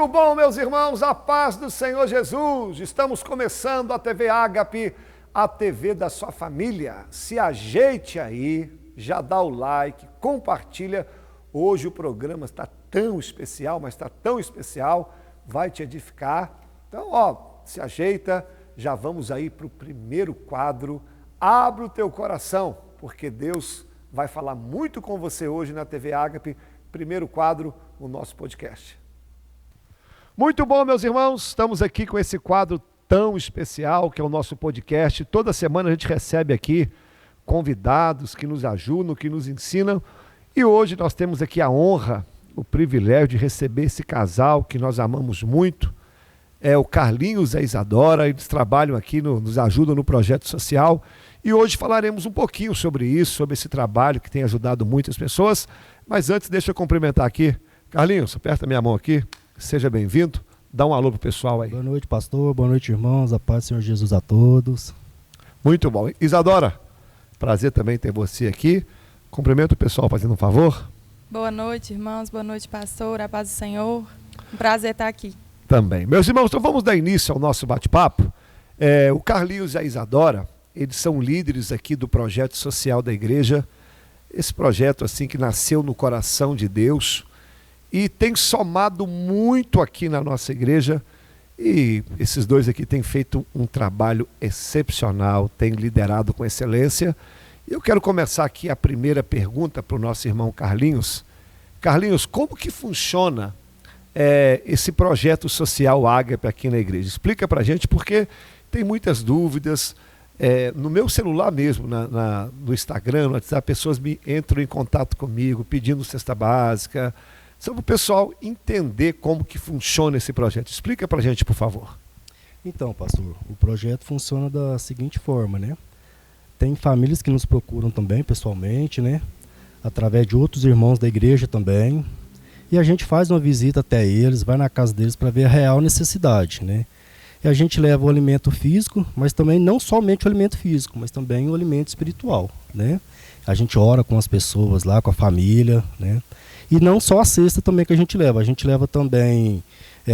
Muito bom, meus irmãos, a paz do Senhor Jesus. Estamos começando a TV Ágape, a TV da sua família. Se ajeite aí, já dá o like, compartilha. Hoje o programa está tão especial, mas está tão especial, vai te edificar. Então, se ajeita, já vamos aí para o primeiro quadro. Abra o teu coração, porque Deus vai falar muito com você hoje na TV Ágape. Primeiro quadro, o nosso podcast. Muito bom, meus irmãos, estamos aqui com esse quadro tão especial que é o nosso podcast. Toda semana a gente recebe aqui convidados que nos ajudam, que nos ensinam. E hoje nós temos aqui a honra, o privilégio de receber esse casal que nós amamos muito. É o Carlinhos e a Isadora, eles trabalham aqui, nos ajudam no projeto social. E hoje falaremos um pouquinho sobre isso, sobre esse trabalho que tem ajudado muitas pessoas. Mas antes, deixa eu cumprimentar aqui. Carlinhos, aperta minha mão aqui. Seja bem-vindo. Dá um alô pro pessoal aí. Boa noite, pastor. Boa noite, irmãos. A paz do Senhor Jesus a todos. Muito bom. Isadora, prazer também ter você aqui. Cumprimento o pessoal fazendo um favor. Boa noite, irmãos. Boa noite, pastor. A paz do Senhor. Um prazer estar aqui. Também. Meus irmãos, então vamos dar início ao nosso bate-papo. O Carlinhos e a Isadora, eles são líderes aqui do projeto social da igreja. Esse projeto assim que nasceu no coração de Deus e tem somado muito aqui na nossa igreja. E esses dois aqui têm feito um trabalho excepcional, têm liderado com excelência. E eu quero começar aqui a primeira pergunta para o nosso irmão Carlinhos. Carlinhos, como que funciona esse projeto social Ágape aqui na igreja? Explica para a gente, porque tem muitas dúvidas. No meu celular mesmo, no Instagram, no WhatsApp, pessoas entram em contato comigo pedindo cesta básica. Só para o pessoal entender como que funciona esse projeto. Explica para a gente, por favor. Então, pastor, o projeto funciona da seguinte forma, né? Tem famílias que nos procuram também pessoalmente, né? Através de outros irmãos da igreja também. E a gente faz uma visita até eles, vai na casa deles para ver a real necessidade, né? E a gente leva o alimento físico, mas também não somente o alimento físico, mas também o alimento espiritual, né? A gente ora com as pessoas lá, com a família, né? E não só a cesta também que a gente leva também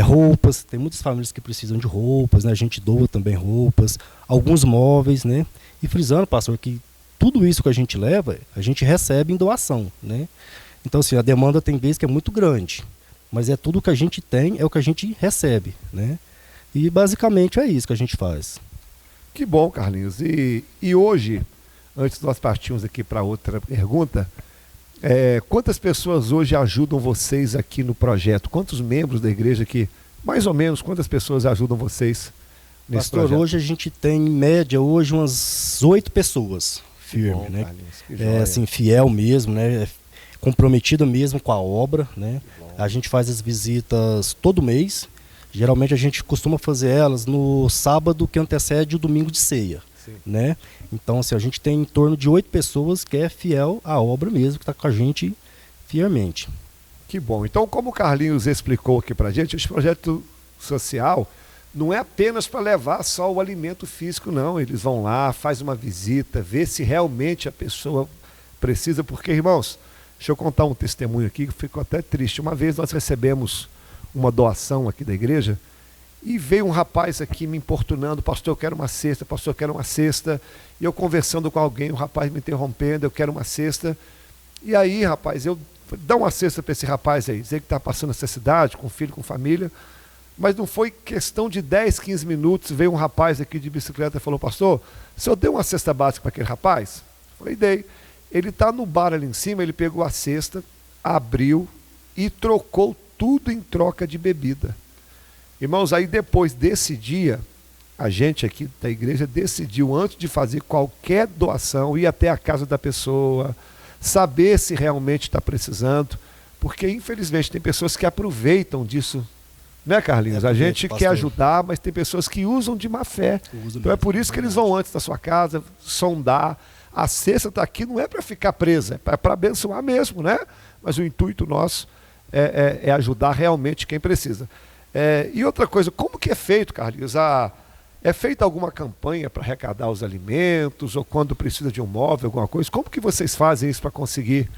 roupas, tem muitas famílias que precisam de roupas, né? A gente doa também roupas, alguns móveis, né? E frisando, pastor, que tudo isso que a gente leva, a gente recebe em doação, né? Então, assim, a demanda tem vezes que é muito grande, mas tudo que a gente tem é o que a gente recebe, né? E basicamente é isso que a gente faz. Que bom, Carlinhos. E hoje, antes de nós partirmos aqui para outra pergunta, quantas pessoas hoje ajudam vocês aqui no projeto? Quantos membros da igreja aqui, mais ou menos, quantas pessoas ajudam vocês nesse Pastor, projeto? hoje a gente tem em média umas 8 pessoas firmes, né? Assim, fiel mesmo, né? Comprometido mesmo com a obra, né? A gente faz as visitas todo mês. Geralmente a gente costuma fazer elas no sábado que antecede o domingo de ceia, né? Então, assim, a gente tem em torno de 8 pessoas que é fiel à obra mesmo, que está com a gente fielmente. Que bom. Então, como o Carlinhos explicou aqui para a gente, esse projeto social não é apenas para levar só o alimento físico, não. Eles vão lá, faz uma visita, vê se realmente a pessoa precisa, porque, irmãos, deixa eu contar um testemunho aqui que ficou até triste. Uma vez nós recebemos uma doação aqui da igreja, e veio um rapaz aqui me importunando: pastor, eu quero uma cesta, pastor, eu quero uma cesta. E eu conversando com alguém, o rapaz me interrompendo: eu quero uma cesta. E aí, rapaz, eu dá uma cesta para esse rapaz aí, dizer que está passando necessidade, com filho, com família. Mas não foi questão de 10, 15 minutos, veio um rapaz aqui de bicicleta e falou: pastor, o senhor deu uma cesta básica para aquele rapaz? Eu falei: dei. Ele está no bar ali em cima, ele pegou a cesta, abriu e trocou tudo em troca de bebida. Irmãos, aí depois desse dia, a gente aqui da igreja decidiu, antes de fazer qualquer doação, ir até a casa da pessoa, saber se realmente está precisando, porque infelizmente tem pessoas que aproveitam disso, né, Carlinhos? A gente quer ajudar, mas tem pessoas que usam de má fé. Então é por isso que eles vão antes da sua casa, sondar. A cesta está aqui, não é para ficar presa, é para abençoar mesmo, né? Mas o intuito nosso é ajudar realmente quem precisa. E outra coisa, como que é feito, Carlinhos? É feita alguma campanha para arrecadar os alimentos, ou quando precisa de um móvel, alguma coisa? Como que vocês fazem isso para conseguir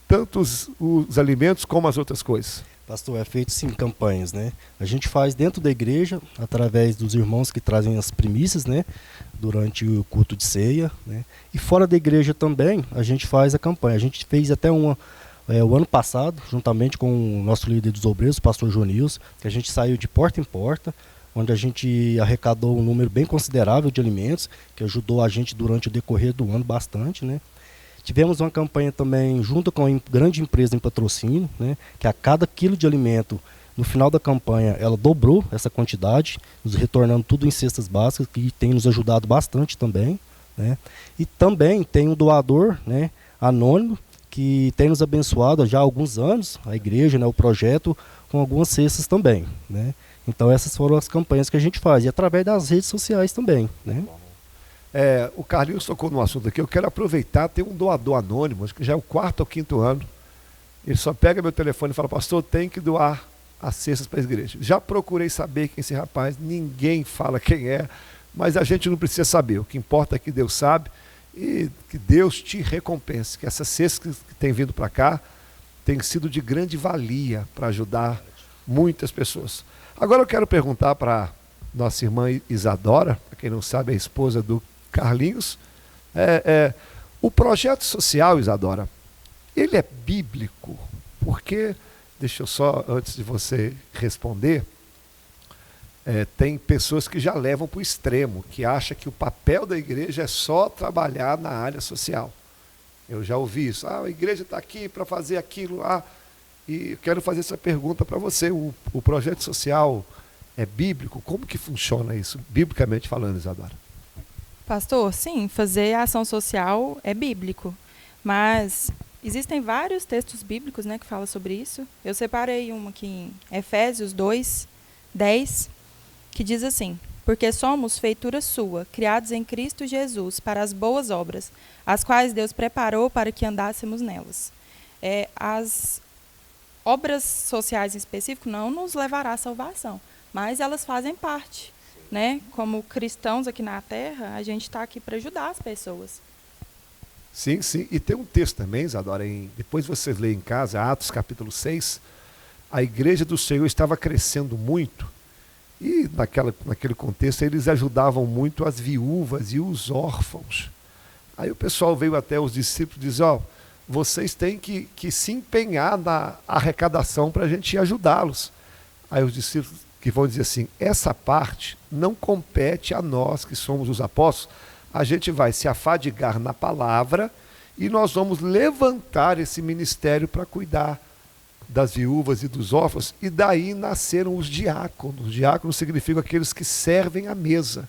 tanto os alimentos como as outras coisas? Pastor, é feito sim campanhas, né? A gente faz dentro da igreja, através dos irmãos que trazem as primícias, né? Durante o culto de ceia, né? E fora da igreja também, a gente faz a campanha. A gente fez até o ano passado, juntamente com o nosso líder dos obreiros, o pastor Jonils, que a gente saiu de porta em porta, onde a gente arrecadou um número bem considerável de alimentos, que ajudou a gente durante o decorrer do ano bastante, né? Tivemos uma campanha também junto com uma grande empresa em patrocínio, né, que a cada quilo de alimento, no final da campanha, ela dobrou essa quantidade, nos retornando tudo em cestas básicas, que tem nos ajudado bastante também, né. E também tem um doador, né, anônimo, que tem nos abençoado já há alguns anos, a igreja, né, o projeto, com algumas cestas também, né. Então essas foram as campanhas que a gente faz, e através das redes sociais também, né. O Carlinhos tocou num assunto aqui, eu quero aproveitar, tem um doador anônimo, acho que já é o 4º ou 5º ano, ele só pega meu telefone e fala, pastor, tem que doar as cestas para a igreja. Já procurei saber quem é esse rapaz, ninguém fala quem é, mas a gente não precisa saber, o que importa é que Deus sabe e que Deus te recompense, que essas cestas que têm vindo para cá têm sido de grande valia para ajudar muitas pessoas. Agora eu quero perguntar para nossa irmã Isadora, para quem não sabe, é a esposa do Carlinhos, o projeto social, Isadora, ele é bíblico, porque, deixa eu só, antes de você responder, tem pessoas que já levam para o extremo, que acham que o papel da igreja é só trabalhar na área social. Eu já ouvi isso, a igreja está aqui para fazer aquilo lá, e eu quero fazer essa pergunta para você, o projeto social é bíblico? Como que funciona isso, biblicamente falando, Isadora? Pastor, sim, fazer ação social é bíblico, mas existem vários textos bíblicos, né, que falam sobre isso. Eu separei um aqui em Efésios 2:10, que diz assim, porque somos feitura sua, criados em Cristo Jesus, para as boas obras, as quais Deus preparou para que andássemos nelas. As obras sociais em específico não nos levará à salvação, mas elas fazem parte. Né? Como cristãos aqui na Terra, a gente está aqui para ajudar as pessoas. Sim, sim. E tem um texto também, Isadora, depois vocês leem em casa, Atos capítulo 6, a igreja do Senhor estava crescendo muito, e naquele contexto eles ajudavam muito as viúvas e os órfãos. Aí o pessoal veio até os discípulos e disse, vocês têm que se empenhar na arrecadação para a gente ajudá-los. Aí os discípulos que vão dizer assim, essa parte não compete a nós que somos os apóstolos, a gente vai se afadigar na palavra e nós vamos levantar esse ministério para cuidar das viúvas e dos órfãos, e daí nasceram os diáconos. Os diáconos significam aqueles que servem à mesa.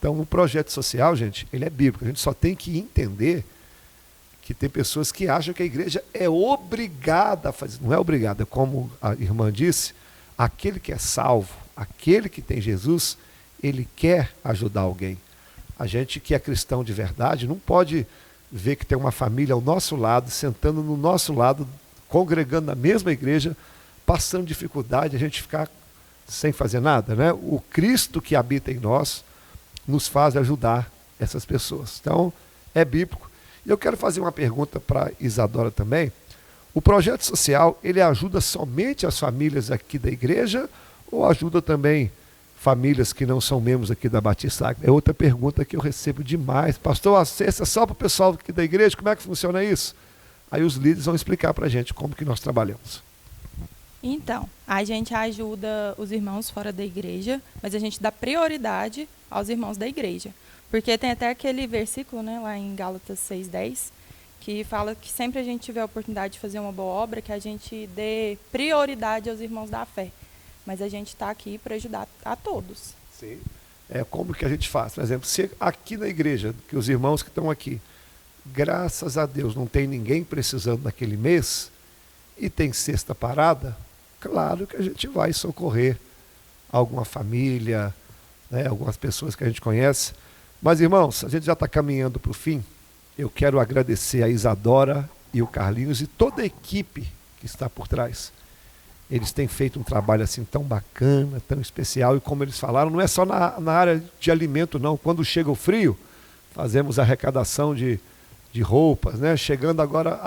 Então o projeto social, gente, ele é bíblico, a gente só tem que entender que tem pessoas que acham que a igreja é obrigada a fazer, não é obrigada, como a irmã disse, aquele que é salvo, aquele que tem Jesus, ele quer ajudar alguém. A gente que é cristão de verdade não pode ver que tem uma família ao nosso lado, sentando no nosso lado, congregando na mesma igreja, passando dificuldade, a gente ficar sem fazer nada, né? O Cristo que habita em nós nos faz ajudar essas pessoas. Então, é bíblico. E eu quero fazer uma pergunta para Isadora também. O projeto social, ele ajuda somente as famílias aqui da igreja ou ajuda também famílias que não são membros aqui da Batista Acre? É outra pergunta que eu recebo demais. Pastor, a cesta é só para o pessoal aqui da igreja? Como é que funciona isso? Aí os líderes vão explicar para a gente como que nós trabalhamos. Então, a gente ajuda os irmãos fora da igreja, mas a gente dá prioridade aos irmãos da igreja. Porque tem até aquele versículo, né, lá em Gálatas 6:10, que fala que sempre a gente tiver a oportunidade de fazer uma boa obra, que a gente dê prioridade aos irmãos da fé. Mas a gente está aqui para ajudar a todos. Sim. Como que a gente faz? Por exemplo, se aqui na igreja, que os irmãos que estão aqui, graças a Deus, não tem ninguém precisando naquele mês, e tem cesta parada, claro que a gente vai socorrer alguma família, né, algumas pessoas que a gente conhece. Mas, irmãos, a gente já está caminhando para o fim. Eu quero agradecer a Isadora e o Carlinhos e toda a equipe que está por trás. Eles têm feito um trabalho assim tão bacana, tão especial, e como eles falaram, não é só na área de alimento, não. Quando chega o frio, fazemos arrecadação de roupas, né? Chegando agora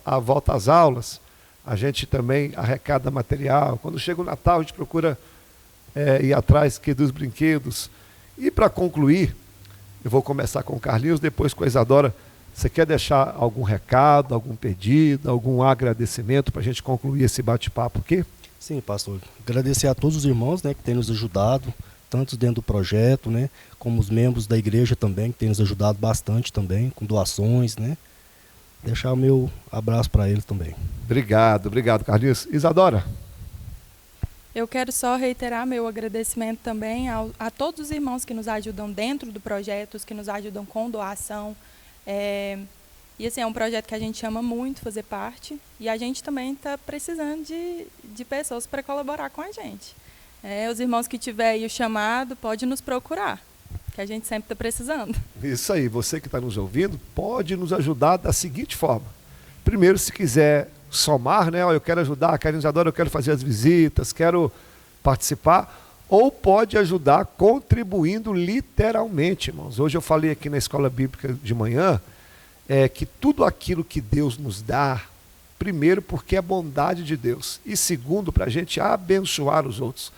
a volta às aulas, a gente também arrecada material. Quando chega o Natal, a gente procura ir atrás dos brinquedos. E para concluir, eu vou começar com o Carlinhos, depois com a Isadora. Você quer deixar algum recado, algum pedido, algum agradecimento para a gente concluir esse bate-papo aqui? Sim, pastor. Agradecer a todos os irmãos, né, que têm nos ajudado, tanto dentro do projeto, né, como os membros da igreja também, que têm nos ajudado bastante também, com doações, né. Deixar o meu abraço para eles também. Obrigado, Carlinhos. Isadora? Eu quero só reiterar meu agradecimento também a todos os irmãos que nos ajudam dentro do projeto, os que nos ajudam com doação. E assim, é um projeto que a gente ama muito fazer parte, e a gente também está precisando de pessoas para colaborar com a gente. Os irmãos que tiverem aí o chamado, pode nos procurar, que a gente sempre está precisando. Isso aí, você que está nos ouvindo, pode nos ajudar da seguinte forma. Primeiro, se quiser somar, né? Eu quero ajudar, Isadora, eu quero fazer as visitas, quero participar, ou pode ajudar contribuindo literalmente, irmãos. Hoje eu falei aqui na Escola Bíblica de manhã, que tudo aquilo que Deus nos dá, primeiro porque é bondade de Deus, e segundo para a gente abençoar os outros.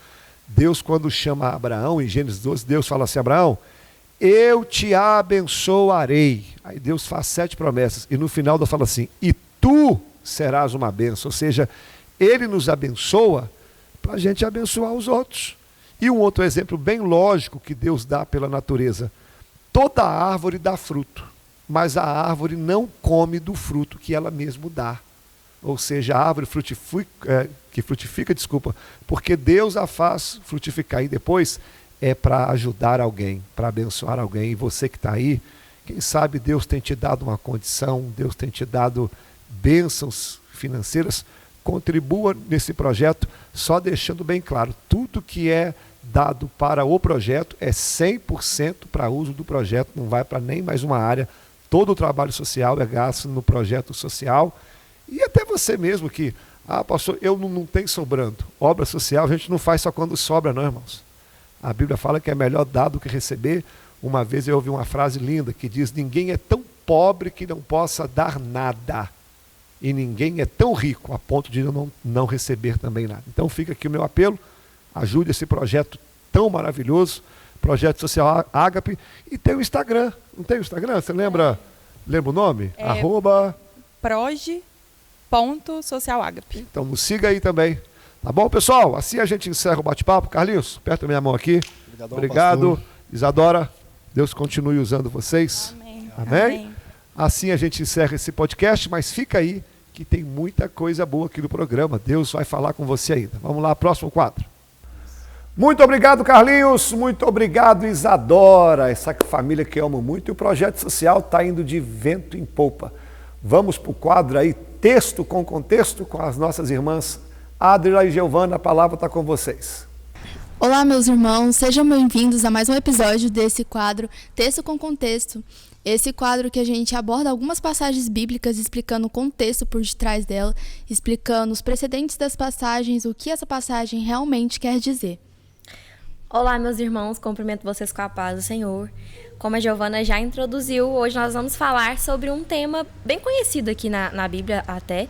Deus, quando chama Abraão, em Gênesis 12, Deus fala assim: Abraão, eu te abençoarei. Aí Deus faz 7 promessas, e no final Deus fala assim: e tu serás uma bênção. Ou seja, Ele nos abençoa para a gente abençoar os outros. E um outro exemplo bem lógico que Deus dá pela natureza: toda árvore dá fruto, mas a árvore não come do fruto que ela mesma dá. Ou seja, a árvore que frutifica, porque Deus a faz frutificar. E depois é para ajudar alguém, para abençoar alguém. E você que está aí, quem sabe Deus tem te dado uma condição, Deus tem te dado bênçãos financeiras. Contribua nesse projeto, só deixando bem claro, tudo que é dado para o projeto é 100% para uso do projeto, não vai para nem mais uma área. Todo o trabalho social é gasto no projeto social. E até você mesmo que, pastor, eu não tenho sobrando. Obra social a gente não faz só quando sobra, não, irmãos. A Bíblia fala que é melhor dar do que receber. Uma vez eu ouvi uma frase linda que diz: ninguém é tão pobre que não possa dar nada. E ninguém é tão rico a ponto de não receber também nada. Então fica aqui o meu apelo, ajude esse projeto tão maravilhoso, Projeto Social Ágape. E tem o Instagram, não tem o Instagram? Você lembra o nome? @proj.socialagape. Então nos siga aí também. Tá bom, pessoal? Assim a gente encerra o bate-papo. Carlinhos, aperta minha mão aqui. Obrigado. Pastor. Isadora, Deus continue usando vocês. Amém. Amém? Assim a gente encerra esse podcast, mas fica aí que tem muita coisa boa aqui no programa. Deus vai falar com você ainda. Vamos lá, próximo quadro. Muito obrigado, Carlinhos. Muito obrigado, Isadora. Essa família que eu amo muito. E o projeto social está indo de vento em popa. Vamos para o quadro aí, texto com contexto, com as nossas irmãs Adria e Giovana. A palavra está com vocês. Olá, meus irmãos. Sejam bem-vindos a mais um episódio desse quadro Texto com Contexto. Esse quadro que a gente aborda algumas passagens bíblicas, explicando o contexto por detrás dela, explicando os precedentes das passagens, o que essa passagem realmente quer dizer. Olá, meus irmãos, cumprimento vocês com a paz do Senhor. Como a Giovana já introduziu, hoje nós vamos falar sobre um tema bem conhecido aqui na Bíblia até.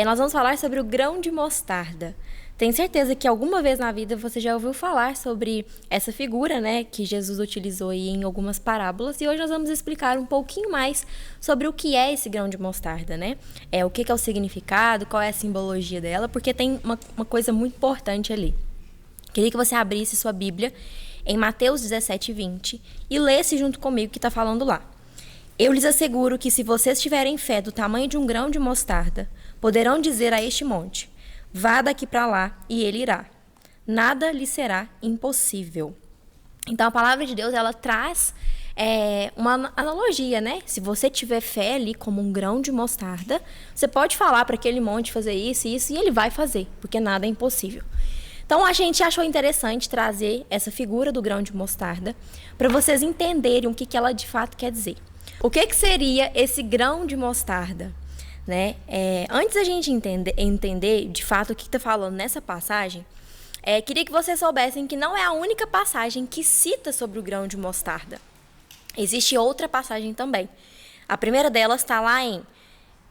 Nós vamos falar sobre o grão de mostarda. Tenho certeza que alguma vez na vida você já ouviu falar sobre essa figura, né, que Jesus utilizou aí em algumas parábolas, e hoje nós vamos explicar um pouquinho mais sobre o que é esse grão de mostarda, né? O que é o significado, qual é a simbologia dela, porque tem uma coisa muito importante ali. Queria que você abrisse sua Bíblia em Mateus 17:20 e lesse junto comigo o que está falando lá. Eu lhes asseguro que se vocês tiverem fé do tamanho de um grão de mostarda, poderão dizer a este monte: vá daqui para lá, e ele irá. Nada lhe será impossível. Então, a palavra de Deus, ela traz uma analogia, né? Se você tiver fé ali como um grão de mostarda, você pode falar para aquele monte fazer isso e isso, e ele vai fazer, porque nada é impossível. Então, a gente achou interessante trazer essa figura do grão de mostarda para vocês entenderem o que ela de fato quer dizer. O que seria esse grão de mostarda? Né? Antes da gente entender de fato o que está falando nessa passagem, queria que vocês soubessem que não é a única passagem que cita sobre o grão de mostarda. Existe outra passagem também. A primeira delas está lá em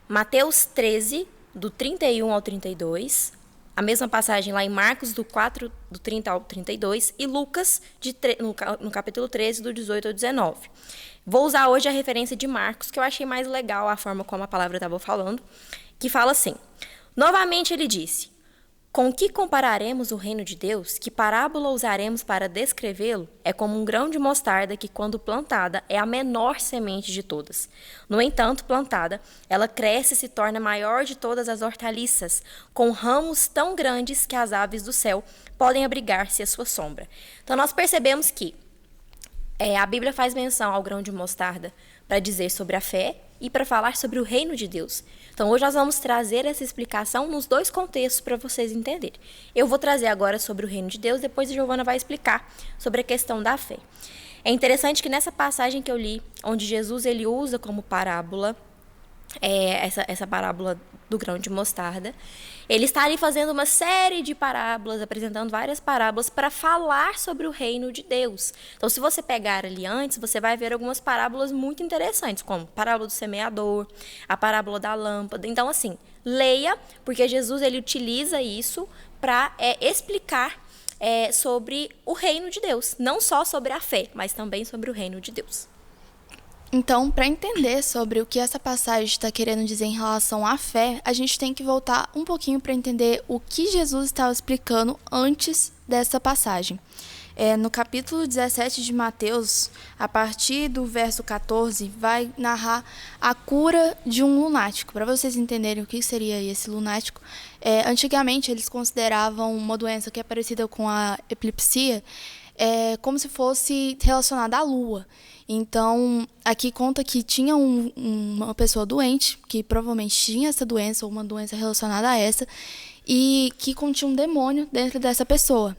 Mateus 13, do 31 ao 32, a mesma passagem lá em Marcos, do 4, do 30 ao 32, e Lucas, no capítulo 13, do 18 ao 19. Vou usar hoje a referência de Marcos, que eu achei mais legal a forma como a palavra estava falando, que fala assim: novamente ele disse: com que compararemos o reino de Deus? Que parábola usaremos para descrevê-lo? É como um grão de mostarda que, quando plantada, é a menor semente de todas. No entanto, plantada, ela cresce e se torna maior de todas as hortaliças, com ramos tão grandes que as aves do céu podem abrigar-se à sua sombra. Então, nós percebemos que a Bíblia faz menção ao grão de mostarda para dizer sobre a fé e para falar sobre o reino de Deus. Então, hoje nós vamos trazer essa explicação nos dois contextos para vocês entenderem. Eu vou trazer agora sobre o reino de Deus, depois a Giovana vai explicar sobre a questão da fé. É interessante que nessa passagem que eu li, onde Jesus ele usa como parábola, essa parábola do grão de mostarda, ele está ali fazendo uma série de parábolas, apresentando várias parábolas para falar sobre o reino de Deus. Então, se você pegar ali antes, você vai ver algumas parábolas muito interessantes, como a parábola do semeador, a parábola da lâmpada. Então, assim, leia, porque Jesus ele utiliza isso para explicar sobre o reino de Deus, não só sobre a fé, mas também sobre o reino de Deus. Então, para entender sobre o que essa passagem está querendo dizer em relação à fé, a gente tem que voltar um pouquinho para entender o que Jesus estava explicando antes dessa passagem. No capítulo 17 de Mateus, a partir do verso 14, vai narrar a cura de um lunático. Para vocês entenderem o que seria esse lunático, antigamente eles consideravam uma doença que é parecida com a epilepsia, como se fosse relacionada à lua. Então, aqui conta que tinha uma pessoa doente, que provavelmente tinha essa doença, ou uma doença relacionada a essa, e que continha um demônio dentro dessa pessoa.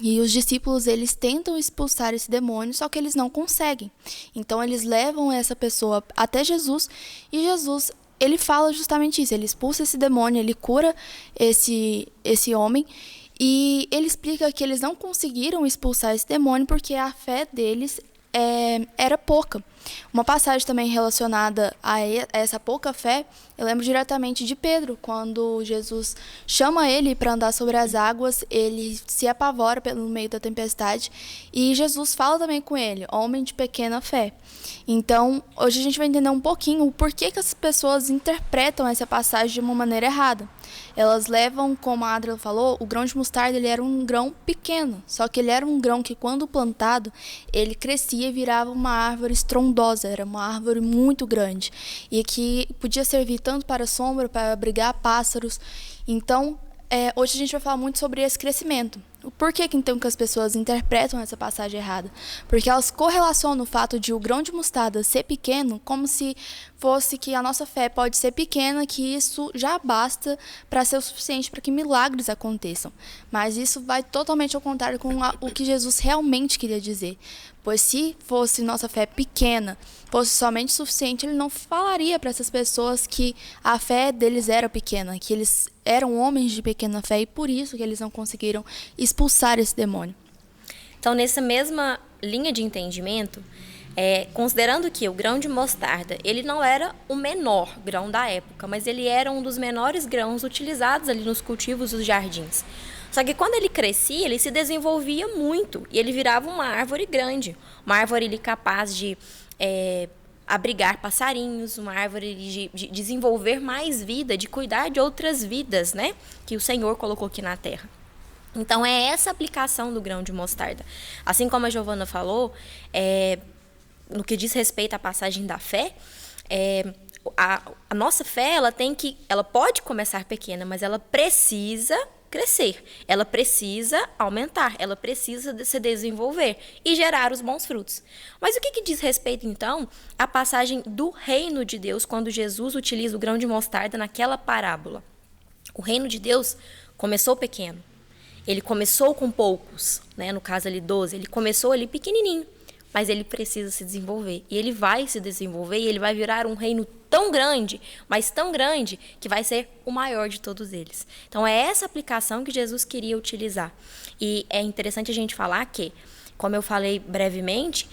E os discípulos, eles tentam expulsar esse demônio, só que eles não conseguem. Então, eles levam essa pessoa até Jesus, e Jesus, ele fala justamente isso, ele expulsa esse demônio, ele cura esse homem, e ele explica que eles não conseguiram expulsar esse demônio porque a fé deles era pouca. Uma passagem também relacionada a essa pouca fé, eu lembro diretamente de Pedro, quando Jesus chama ele para andar sobre as águas, ele se apavora pelo meio da tempestade, e Jesus fala também com ele, homem de pequena fé. Então, hoje a gente vai entender um pouquinho o porquê que as pessoas interpretam essa passagem de uma maneira errada. Elas levam, como a Adriana falou, o grão de mostarda ele era um grão pequeno, só que ele era um grão que, quando plantado, ele crescia e virava uma árvore estrondosa, era uma árvore muito grande, e que podia servir tanto para sombra, para abrigar pássaros. Então, hoje a gente vai falar muito sobre esse crescimento. Por que então que as pessoas interpretam essa passagem errada? Porque elas correlacionam o fato de o grão de mostarda ser pequeno como se fosse que a nossa fé pode ser pequena, que isso já basta para ser o suficiente para que milagres aconteçam. Mas isso vai totalmente ao contrário com o que Jesus realmente queria dizer. Pois se fosse nossa fé pequena, fosse somente suficiente, ele não falaria para essas pessoas que a fé deles era pequena, que eles eram homens de pequena fé e por isso que eles não conseguiram expulsar esse demônio. Então, nessa mesma linha de entendimento, considerando que o grão de mostarda, ele não era o menor grão da época, mas ele era um dos menores grãos utilizados ali nos cultivos dos jardins. Só que quando ele crescia, ele se desenvolvia muito e ele virava uma árvore grande, uma árvore ali capaz de abrigar passarinhos, uma árvore de desenvolver mais vida, de cuidar de outras vidas, né, que o Senhor colocou aqui na terra. Então, é essa aplicação do grão de mostarda. Assim como a Giovana falou, no que diz respeito à passagem da fé, a nossa fé, ela pode começar pequena, mas ela precisa crescer, ela precisa aumentar, ela precisa se desenvolver e gerar os bons frutos. Mas o que diz respeito, então, à passagem do reino de Deus, quando Jesus utiliza o grão de mostarda naquela parábola? O reino de Deus começou pequeno, ele começou com poucos, né? No caso ali 12, ele começou ali pequenininho, mas ele precisa se desenvolver, e ele vai se desenvolver, e ele vai virar um reino tão grande, mas tão grande, que vai ser o maior de todos eles. Então, é essa aplicação que Jesus queria utilizar. E é interessante a gente falar que, como eu falei brevemente,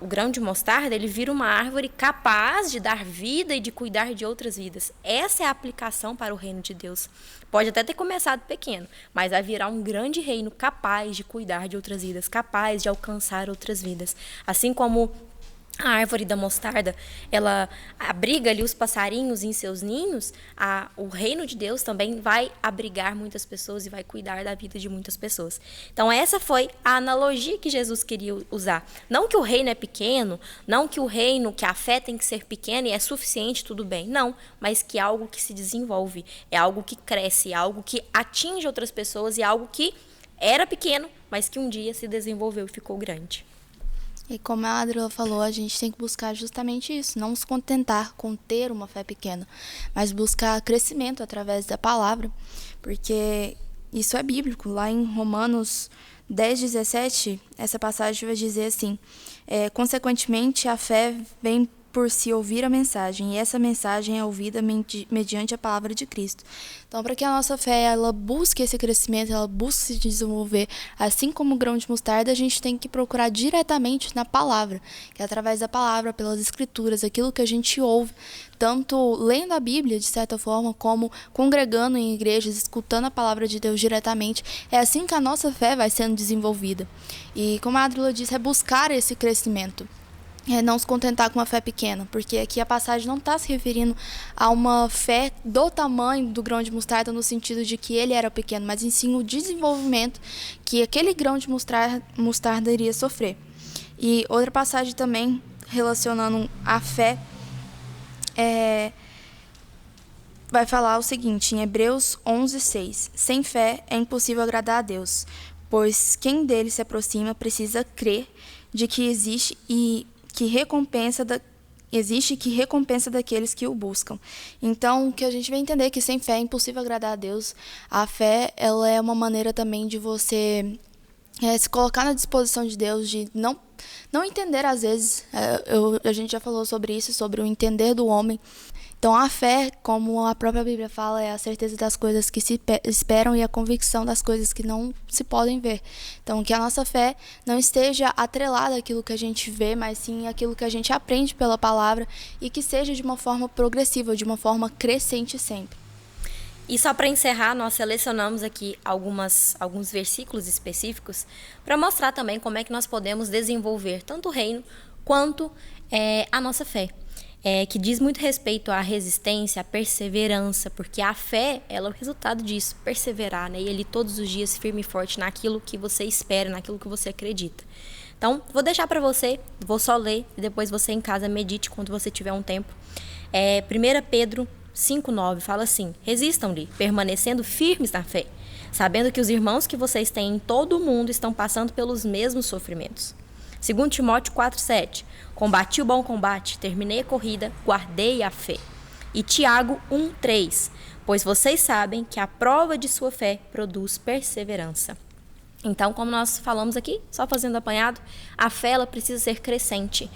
o grão de mostarda, ele vira uma árvore capaz de dar vida e de cuidar de outras vidas. Essa é a aplicação para o reino de Deus. Pode até ter começado pequeno, mas vai virar um grande reino capaz de cuidar de outras vidas, capaz de alcançar outras vidas. Assim como a árvore da mostarda, ela abriga ali os passarinhos em seus ninhos, o reino de Deus também vai abrigar muitas pessoas e vai cuidar da vida de muitas pessoas. Então essa foi a analogia que Jesus queria usar. Não que o reino é pequeno, não que que a fé tem que ser pequena e é suficiente, tudo bem. Não, mas que é algo que se desenvolve, é algo que cresce, é algo que atinge outras pessoas e é algo que era pequeno, mas que um dia se desenvolveu e ficou grande. E como a Adriana falou, a gente tem que buscar justamente isso, não se contentar com ter uma fé pequena, mas buscar crescimento através da palavra, porque isso é bíblico. Lá em Romanos 10:17, essa passagem vai dizer assim: consequentemente, a fé vem por se ouvir a mensagem, e essa mensagem é ouvida mediante a palavra de Cristo. Então, para que a nossa fé ela busque esse crescimento, ela busque se desenvolver, assim como o grão de mostarda, a gente tem que procurar diretamente na palavra, que é através da palavra, pelas escrituras, aquilo que a gente ouve, tanto lendo a Bíblia, de certa forma, como congregando em igrejas, escutando a palavra de Deus diretamente. É assim que a nossa fé vai sendo desenvolvida. E, como a Adriana disse, é buscar esse crescimento. Não se contentar com uma fé pequena, porque aqui a passagem não está se referindo a uma fé do tamanho do grão de mostarda no sentido de que ele era pequeno, mas em sim o desenvolvimento que aquele grão de mostarda iria sofrer. E outra passagem também relacionando a fé vai falar o seguinte, em Hebreus 11:6: sem fé é impossível agradar a Deus, pois quem dele se aproxima precisa crer de que existe que recompensa daqueles que o buscam. Então, o que a gente vai entender é que sem fé é impossível agradar a Deus. A fé, ela é uma maneira também de você se colocar na disposição de Deus, de não entender às vezes. A gente já falou sobre isso, sobre o entender do homem. Então, a fé, como a própria Bíblia fala, é a certeza das coisas que se esperam e a convicção das coisas que não se podem ver. Então, que a nossa fé não esteja atrelada àquilo que a gente vê, mas sim àquilo que a gente aprende pela palavra e que seja de uma forma progressiva, de uma forma crescente sempre. E só para encerrar, nós selecionamos aqui alguns versículos específicos para mostrar também como é que nós podemos desenvolver tanto o reino quanto a nossa fé. Que diz muito respeito à resistência, à perseverança, porque a fé ela é o resultado disso, perseverar, né? E ele todos os dias firme e forte naquilo que você espera, naquilo que você acredita. Então, vou deixar para você, vou só ler e depois você em casa medite quando você tiver um tempo. 1 Pedro 5:9 fala assim: resistam-lhe, permanecendo firmes na fé, sabendo que os irmãos que vocês têm em todo o mundo estão passando pelos mesmos sofrimentos. 2 Timóteo 4:7, combati o bom combate, terminei a corrida, guardei a fé. E Tiago 1:3, pois vocês sabem que a prova de sua fé produz perseverança. Então, como nós falamos aqui, só fazendo apanhado, a fé ela precisa ser crescente.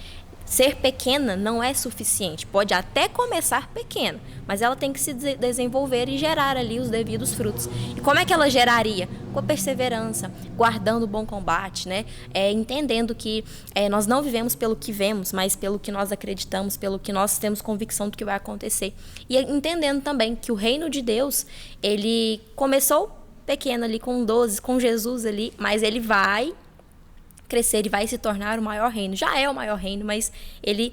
Ser pequena não é suficiente, pode até começar pequena, mas ela tem que se desenvolver e gerar ali os devidos frutos. E como é que ela geraria? Com a perseverança, guardando o bom combate, né? Entendendo que nós não vivemos pelo que vemos, mas pelo que nós acreditamos, pelo que nós temos convicção do que vai acontecer. E entendendo também que o reino de Deus, ele começou pequeno ali com 12, com Jesus ali, mas ele vai crescer e vai se tornar o maior reino. Já é o maior reino, mas ele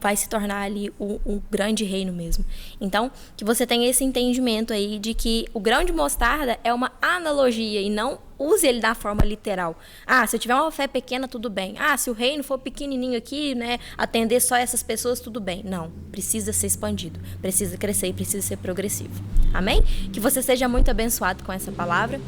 vai se tornar ali o grande reino mesmo. Então, que você tenha esse entendimento aí de que o grão de mostarda é uma analogia e não use ele da forma literal. Se eu tiver uma fé pequena, tudo bem. Se o reino for pequenininho aqui, né, atender só essas pessoas, tudo bem. Não, precisa ser expandido, precisa crescer e precisa ser progressivo. Amém? Que você seja muito abençoado com essa palavra.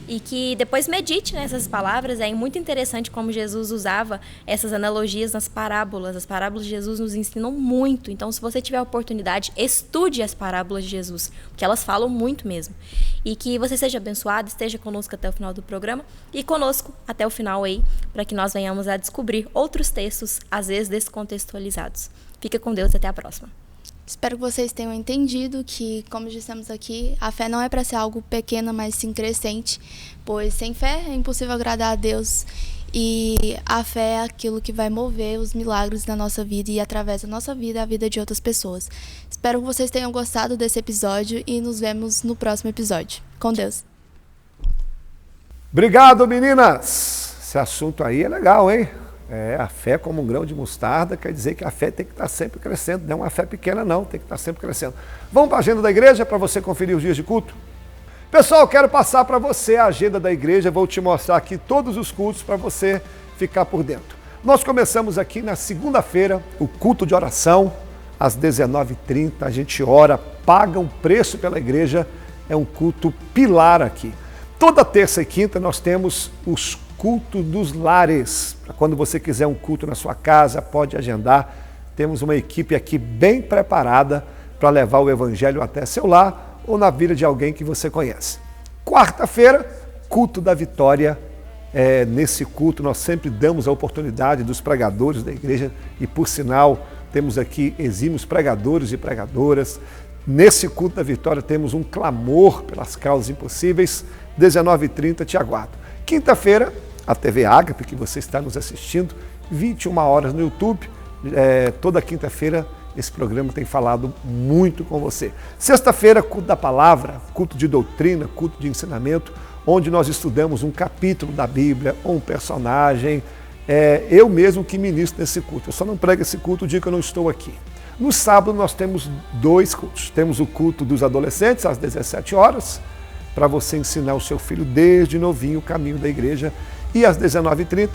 E que depois medite nessas palavras. É muito interessante como Jesus usava essas analogias nas parábolas. As parábolas de Jesus nos ensinam muito. Então, se você tiver a oportunidade, estude as parábolas de Jesus, porque elas falam muito mesmo. E que você seja abençoado, esteja conosco até o final do programa e conosco até o final aí, para que nós venhamos a descobrir outros textos, às vezes descontextualizados. Fica com Deus e até a próxima. Espero que vocês tenham entendido que, como dissemos aqui, a fé não é para ser algo pequeno, mas sim crescente, pois sem fé é impossível agradar a Deus. E a fé é aquilo que vai mover os milagres na nossa vida e através da nossa vida, a vida de outras pessoas. Espero que vocês tenham gostado desse episódio e nos vemos no próximo episódio. Com Deus. Obrigado, meninas! Esse assunto aí é legal, hein? A fé como um grão de mostarda quer dizer que a fé tem que estar sempre crescendo. Não é uma fé pequena, não. Tem que estar sempre crescendo. Vamos para a agenda da igreja para você conferir os dias de culto? Pessoal, quero passar para você a agenda da igreja, vou te mostrar aqui todos os cultos para você ficar por dentro. Nós começamos aqui na segunda-feira, o culto de oração, às 19h30, a gente ora, paga um preço pela igreja, é um culto pilar aqui. Toda terça e quinta nós temos os cultos dos lares, para quando você quiser um culto na sua casa, pode agendar, temos uma equipe aqui bem preparada para levar o evangelho até seu lar, ou na vida de alguém que você conhece. Quarta-feira, culto da vitória. Nesse culto nós sempre damos a oportunidade dos pregadores da igreja e, por sinal, temos aqui exímios pregadores e pregadoras. Nesse culto da vitória temos um clamor pelas causas impossíveis. 19h30 te aguardo. Quinta-feira, a TV Ágape, que você está nos assistindo, 21 horas no YouTube. Toda quinta-feira esse programa tem falado muito com você. Sexta-feira, culto da palavra, culto de doutrina, culto de ensinamento, onde nós estudamos um capítulo da Bíblia, ou um personagem. Eu mesmo que ministro nesse culto. Eu só não prego esse culto o dia que eu não estou aqui. No sábado nós temos 2 cultos. Temos o culto dos adolescentes, às 17 horas, para você ensinar o seu filho desde novinho o caminho da igreja. E às 19h30,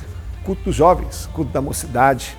culto dos jovens, culto da mocidade.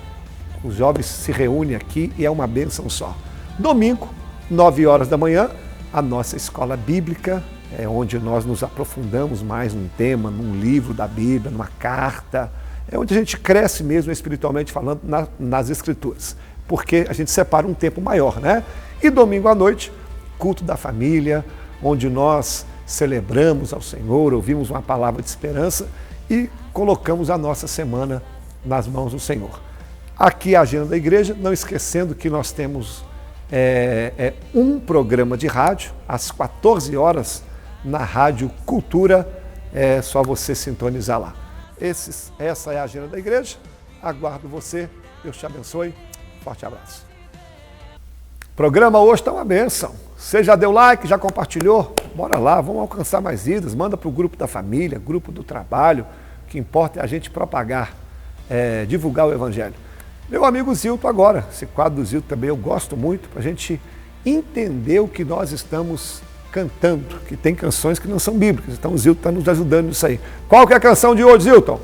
Os jovens se reúnem aqui e é uma bênção só. Domingo, 9 horas da manhã, a nossa escola bíblica, onde nós nos aprofundamos mais num tema, num livro da Bíblia, numa carta, onde a gente cresce mesmo espiritualmente falando nas Escrituras, porque a gente separa um tempo maior, né? E domingo à noite, culto da família, onde nós celebramos ao Senhor, ouvimos uma palavra de esperança e colocamos a nossa semana nas mãos do Senhor. Aqui a agenda da igreja, não esquecendo que nós temos um programa de rádio, às 14 horas, na Rádio Cultura, é só você sintonizar lá. Essa é a agenda da igreja, aguardo você, Deus te abençoe, forte abraço. O programa hoje está uma bênção, você já deu like, já compartilhou? Bora lá, vamos alcançar mais vidas, manda para o grupo da família, grupo do trabalho, o que importa é a gente propagar, divulgar o evangelho. Meu amigo Zilton agora, esse quadro do Zilton também eu gosto muito, para a gente entender o que nós estamos cantando, que tem canções que não são bíblicas, então o Zilton está nos ajudando nisso aí. Qual que é a canção de hoje, Zilton?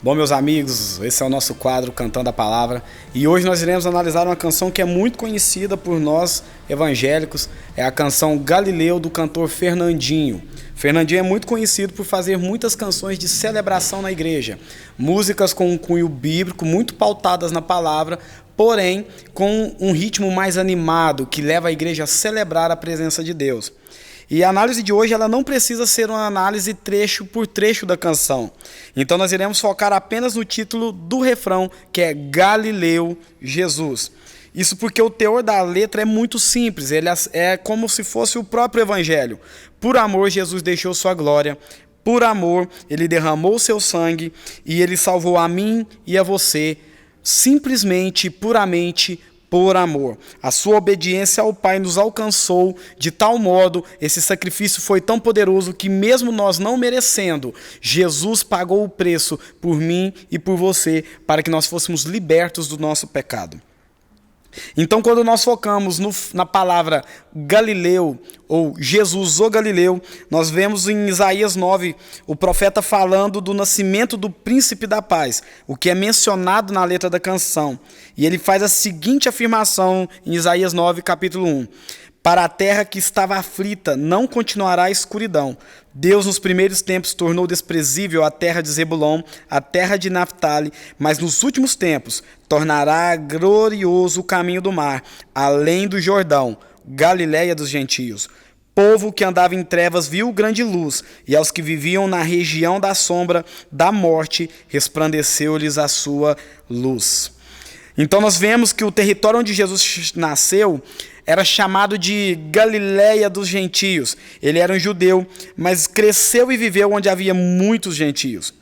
Bom, meus amigos, esse é o nosso quadro Cantando a Palavra e hoje nós iremos analisar uma canção que é muito conhecida por nós evangélicos, é a canção Galileu do cantor Fernandinho. Fernandinho é muito conhecido por fazer muitas canções de celebração na igreja, músicas com um cunho bíblico, muito pautadas na palavra, porém com um ritmo mais animado, que leva a igreja a celebrar a presença de Deus. E a análise de hoje ela não precisa ser uma análise trecho por trecho da canção. Então nós iremos focar apenas no título do refrão, que é Galileu, Jesus. Isso porque o teor da letra é muito simples, ele é como se fosse o próprio evangelho. Por amor, Jesus deixou sua glória. Por amor, ele derramou seu sangue e ele salvou a mim e a você, simplesmente, puramente, por amor. A sua obediência ao Pai nos alcançou de tal modo, esse sacrifício foi tão poderoso que mesmo nós não merecendo, Jesus pagou o preço por mim e por você, para que nós fôssemos libertos do nosso pecado. Então, quando nós focamos na palavra Galileu, ou Jesus o Galileu, nós vemos em Isaías 9, o profeta falando do nascimento do príncipe da paz, o que é mencionado na letra da canção. E ele faz a seguinte afirmação em Isaías 9, capítulo 1. Para a terra que estava aflita, não continuará a escuridão. Deus, nos primeiros tempos, tornou desprezível a terra de Zebulon, a terra de Naftali, mas nos últimos tempos tornará glorioso o caminho do mar, além do Jordão, Galiléia dos gentios. Povo que andava em trevas viu grande luz, e aos que viviam na região da sombra da morte, resplandeceu-lhes a sua luz. Então nós vemos que o território onde Jesus nasceu era chamado de Galiléia dos gentios. Ele era um judeu, mas cresceu e viveu onde havia muitos gentios.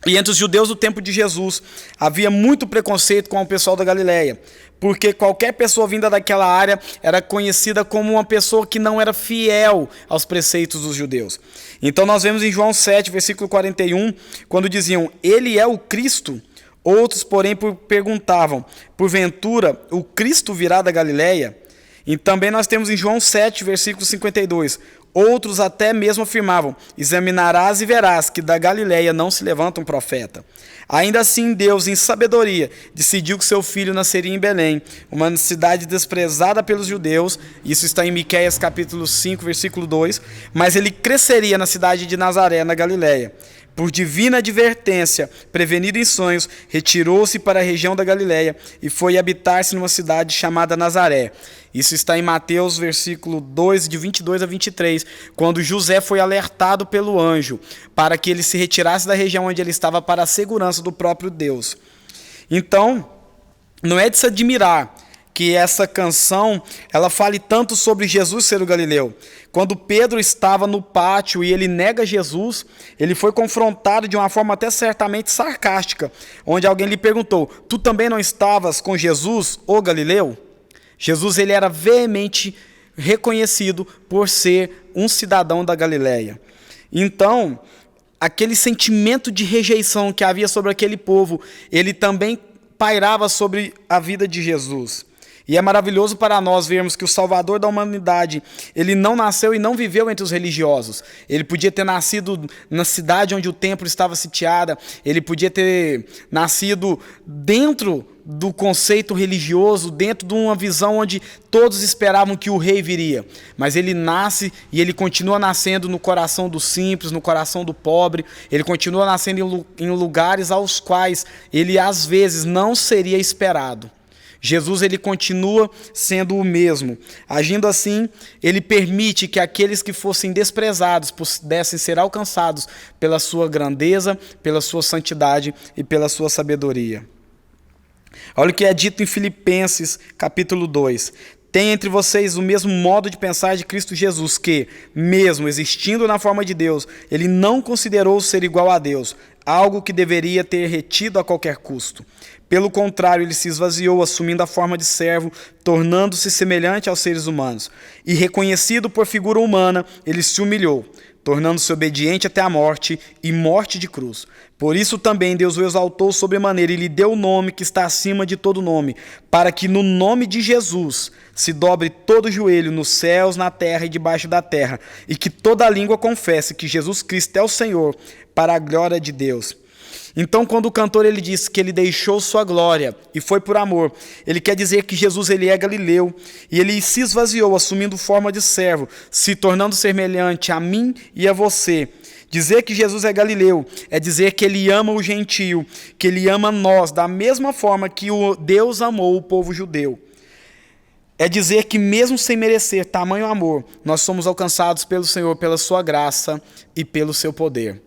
E entre os judeus do tempo de Jesus, havia muito preconceito com o pessoal da Galileia, porque qualquer pessoa vinda daquela área era conhecida como uma pessoa que não era fiel aos preceitos dos judeus. Então nós vemos em João 7, versículo 41, quando diziam, ele é o Cristo. Outros, porém, perguntavam, porventura, o Cristo virá da Galileia? E também nós temos em João 7, versículo 52, outros até mesmo afirmavam, examinarás e verás que da Galileia não se levanta um profeta. Ainda assim, Deus, em sabedoria, decidiu que seu filho nasceria em Belém, uma cidade desprezada pelos judeus, isso está em Miqueias capítulo 5, versículo 2, mas ele cresceria na cidade de Nazaré, na Galileia. Por divina advertência, prevenido em sonhos, retirou-se para a região da Galileia e foi habitar-se numa cidade chamada Nazaré. Isso está em Mateus, versículo 2, de 22 a 23, quando José foi alertado pelo anjo para que ele se retirasse da região onde ele estava para a segurança do próprio Deus. Então, não é de se admirar que essa canção ela fale tanto sobre Jesus ser o Galileu. Quando Pedro estava no pátio e ele nega Jesus, ele foi confrontado de uma forma até certamente sarcástica, onde alguém lhe perguntou, tu também não estavas com Jesus, o Galileu? Jesus ele era veemente reconhecido por ser um cidadão da Galileia. Então, aquele sentimento de rejeição que havia sobre aquele povo, ele também pairava sobre a vida de Jesus. E é maravilhoso para nós vermos que o Salvador da humanidade, ele não nasceu e não viveu entre os religiosos. Ele podia ter nascido na cidade onde o templo estava sitiado, ele podia ter nascido dentro do conceito religioso, dentro de uma visão onde todos esperavam que o rei viria. Mas ele nasce e ele continua nascendo no coração do simples, no coração do pobre, ele continua nascendo em lugares aos quais ele às vezes não seria esperado. Jesus ele continua sendo o mesmo. Agindo assim, ele permite que aqueles que fossem desprezados pudessem ser alcançados pela sua grandeza, pela sua santidade e pela sua sabedoria. Olha o que é dito em Filipenses capítulo 2. Tem entre vocês o mesmo modo de pensar de Cristo Jesus, que, mesmo existindo na forma de Deus, ele não considerou ser igual a Deus, algo que deveria ter retido a qualquer custo. Pelo contrário, ele se esvaziou, assumindo a forma de servo, tornando-se semelhante aos seres humanos. E reconhecido por figura humana, ele se humilhou, tornando-se obediente até a morte e morte de cruz. Por isso também Deus o exaltou sobremaneira e lhe deu o nome que está acima de todo nome, para que no nome de Jesus se dobre todo o joelho nos céus, na terra e debaixo da terra, e que toda língua confesse que Jesus Cristo é o Senhor, para a glória de Deus. Então, quando o cantor ele diz que ele deixou sua glória e foi por amor, ele quer dizer que Jesus ele é Galileu e ele se esvaziou, assumindo forma de servo, se tornando semelhante a mim e a você. Dizer que Jesus é Galileu é dizer que ele ama o gentio, que ele ama nós, da mesma forma que Deus amou o povo judeu. É dizer que mesmo sem merecer tamanho amor, nós somos alcançados pelo Senhor, pela sua graça e pelo seu poder.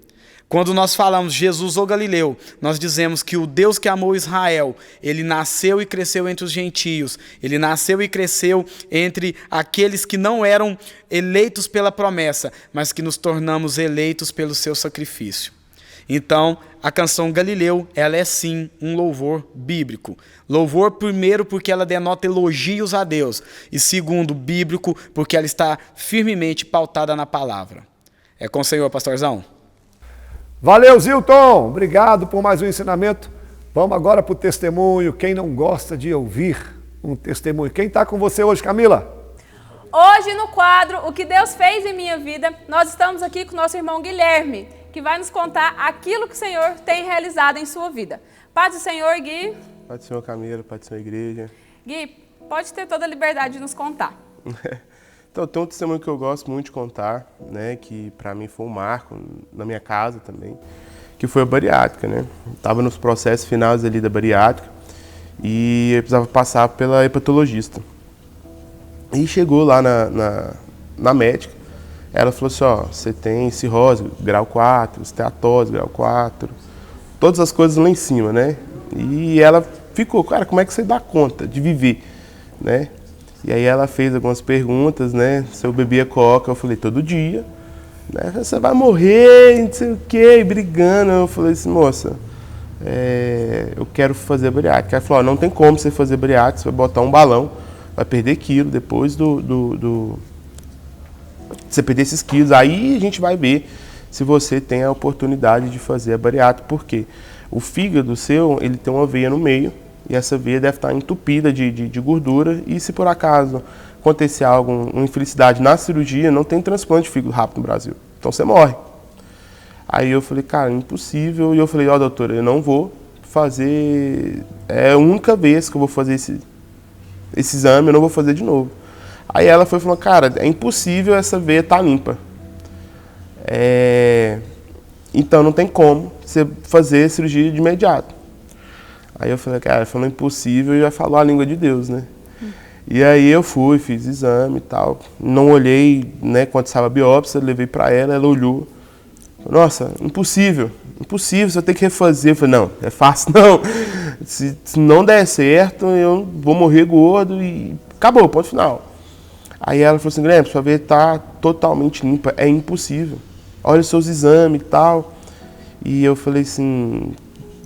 Quando nós falamos Jesus ou Galileu, nós dizemos que o Deus que amou Israel, ele nasceu e cresceu entre os gentios, ele nasceu e cresceu entre aqueles que não eram eleitos pela promessa, mas que nos tornamos eleitos pelo seu sacrifício. Então, a canção Galileu, ela é sim um louvor bíblico. Louvor, primeiro, porque ela denota elogios a Deus, e segundo, bíblico, porque ela está firmemente pautada na palavra. É com o Senhor, pastorzão. Valeu, Zilton! Obrigado por mais um ensinamento. Vamos agora para o testemunho. Quem não gosta de ouvir um testemunho? Quem está com você hoje, Camila? Hoje no quadro O que Deus fez em minha vida, nós estamos aqui com o nosso irmão Guilherme, que vai nos contar aquilo que o Senhor tem realizado em sua vida. Paz do Senhor, Gui. Paz do Senhor, Camila. Paz do Senhor, igreja. Gui, pode ter toda a liberdade de nos contar. Então, tem um testemunho que eu gosto muito de contar, né, que para mim foi um marco na minha casa também, que foi a bariátrica, né? Estava nos processos finais ali da bariátrica e eu precisava passar pela hepatologista. E chegou lá na médica, ela falou assim, ó, você tem cirrose, grau 4, esteatose, grau 4, todas as coisas lá em cima, né? E ela ficou, cara, como é que você dá conta de viver, né? E aí ela fez algumas perguntas, né? Se eu bebia coca, eu falei, todo dia, né? Você vai morrer, não sei o quê, brigando. Eu falei assim, moça, eu quero fazer bariátrica. Ela falou, não tem como você fazer bariátrica, você vai botar um balão, vai perder quilo depois você perder esses quilos. Aí a gente vai ver se você tem a oportunidade de fazer a bariátrica. Por quê? O fígado seu, ele tem uma veia no meio, e essa veia deve estar entupida de gordura, e se por acaso acontecer alguma infelicidade na cirurgia, não tem transplante de fígado rápido no Brasil. Então você morre. Aí eu falei, cara, impossível. E eu falei, doutora, eu não vou fazer... É a única vez que eu vou fazer esse exame, eu não vou fazer de novo. Aí ela foi e falou, cara, é impossível essa veia estar limpa. Então não tem como você fazer cirurgia de imediato. Aí eu falei, cara, falou impossível e já falou a língua de Deus, né? E aí eu fui, fiz exame e tal. Não olhei, né, quando estava a biópsia, levei para ela olhou. Nossa, impossível, você vai ter que refazer. Eu falei, não, é fácil não. Se não der certo, eu vou morrer gordo e acabou, ponto final. Aí ela falou assim, Guilherme, sua veia está totalmente limpa, é impossível. Olha os seus exames e tal. E eu falei assim,